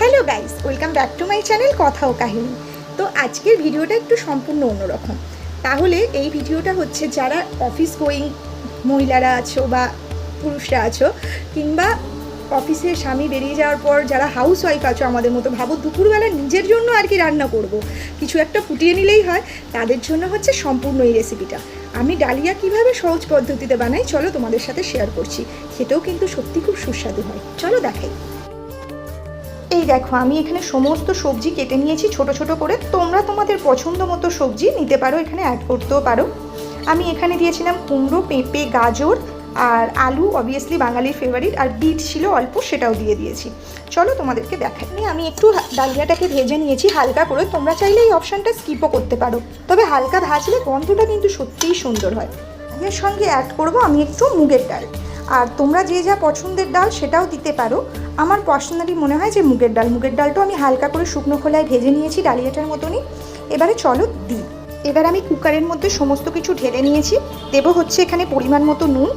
Hello guys, welcome back to my channel কথা ও কাহিনী। তো আজকের ভিডিওটা একটু সম্পূর্ণ অন্যরকম। তাহলে এই ভিডিওটা হচ্ছে যারা অফিস গোয়িং মহিলারা আছো বা পুরুষরা আছো, কিংবা অফিসে স্বামী বেরিয়ে যাওয়ার পর যারা হাউস ওয়াইফ আছো আমাদের মতো, ভাবো দুপুরবেলা নিজের জন্য আর কি রান্না করব, কিছু একটা ফুটিয়ে নিলেই হয়, তাদের জন্য হচ্ছে সম্পূর্ণ এই রেসিপিটা। আমি ডালিয়া কিভাবে সহজ পদ্ধতিতে বানাই চলো তোমাদের সাথে শেয়ার করছি। খেতেও কিন্তু সত্যি খুব সুস্বাদু হয়, চলো দেখাই। এই দেখো, আমি এখানে সমস্ত সবজি কেটে নিয়েছি ছোট ছোট করে। তোমরা তোমাদের পছন্দ মতো সবজি নিতে পারো, এখানে অ্যাড করতেও পারো। আমি এখানে দিয়েছিলাম কুমড়ো, পেঁপে, গাজর আর আলু, অবভিয়াসলি বাঙালির ফেভারিট, আর বিট ছিল অল্প, সেটাও দিয়ে দিয়েছি। চলো তোমাদেরকে দেখাই। আমি একটু ডালিয়াটাকে ভেজে নিয়েছি হালকা করে। তোমরা চাইলে এই অপশানটা স্কিপও করতে পারো, তবে হালকা ভাজলে গন্ধটা কিন্তু সত্যিই সুন্দর হয়। এর সঙ্গে অ্যাড করব আমি একটু মুগের ডাল, আর তোমরা যে যা পছন্দের ডাল সেটাও দিতে পারো। আমার পার্সোনালি মনে হয় যে মুগের ডালটাও আমি হালকা করে শুকনো খোলায় ভেজে নিয়েছি ডালিয়াটার মতনই। এবারে চলো দিই। এবার আমি কুকারের মধ্যে সমস্ত কিছু ঢেলে নিয়েছি। দেবো হচ্ছে এখানে পরিমাণ মতো নুন,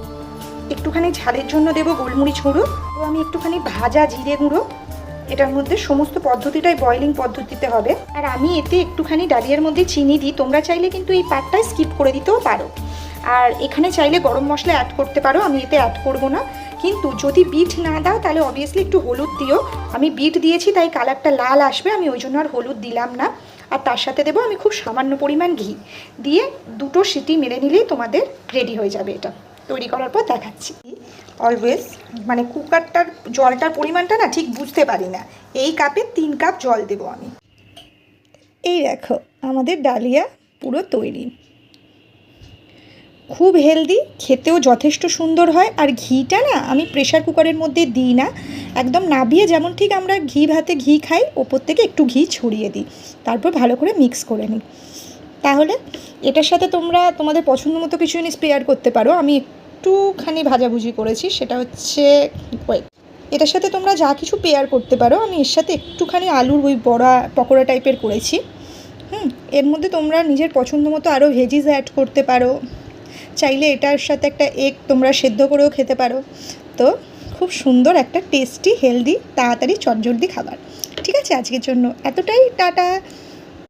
একটুখানি ঝালের জন্য দেবো গোলমরিচ গুঁড়ো, তো আমি একটুখানি ভাজা জিরে গুঁড়ো। এটার মধ্যে সমস্ত পদ্ধতিটাই বয়লিং পদ্ধতিতে হবে। আর আমি এতে একটুখানি ডালিয়ার মধ্যে চিনি দিই, তোমরা চাইলে কিন্তু এই পার্টটায় স্কিপ করে দিতেও পারো। আর এখানে চাইলে গরম মশলা অ্যাড করতে পারো, আমি এতে অ্যাড করব না। কিন্তু যদি বিট না দাও তাহলে অবভিয়াসলি একটু হলুদ দিও। আমি বিট দিয়েছি তাই কালারটা লাল আসবে, আমি ওই জন্য আর হলুদ দিলাম না। আর তার সাথে দেবো আমি খুব সামান্য পরিমাণ ঘি দিয়ে 2টো সিটি মেরে নিলেই তোমাদের রেডি হয়ে যাবে। এটা তৈরি করার পর দেখাচ্ছি। অলওয়েজ মানে কুকারটার জলটার পরিমাণটা না ঠিক বুঝতে পারি না, এই কাপে 3 কাপ জল দেবো আমি। এই দেখো আমাদের ডালিয়া পুরো তৈরি, খুব হেলদি, খেতেও যথেষ্ট সুন্দর হয়। আর ঘিটা না আমি প্রেশার কুকারের মধ্যে দিই না, একদম নাবিয়ে যেমন ঠিক আমরা ঘি ভাতে ঘি খাই ওপর থেকে একটু ঘি ছড়িয়ে দিই, তারপর ভালো করে মিক্স করে নিই। তাহলে এটার সাথে তোমরা তোমাদের পছন্দ মতো কিছু জিনিস পেয়ার করতে পারো। আমি একটুখানি ভাজাভুজি করেছি, সেটা হচ্ছে এটার সাথে তোমরা যা কিছু পেয়ার করতে পারো। আমি এর সাথে একটুখানি আলুর ওই বড়া পকোড়া টাইপের করেছি। এর মধ্যে তোমরা নিজের পছন্দ মতো আরও ভেজিস অ্যাড করতে পারো। চাইলে এটার সাথে একটা এগ তোমরা সেদ্ধ করেও খেতে পারো। তো খুব সুন্দর একটা টেস্টি, হেলদি, তাড়াতাড়ি চটজলদি খাবার। ঠিক আছে, আজকের জন্য এতটাই। টাটা।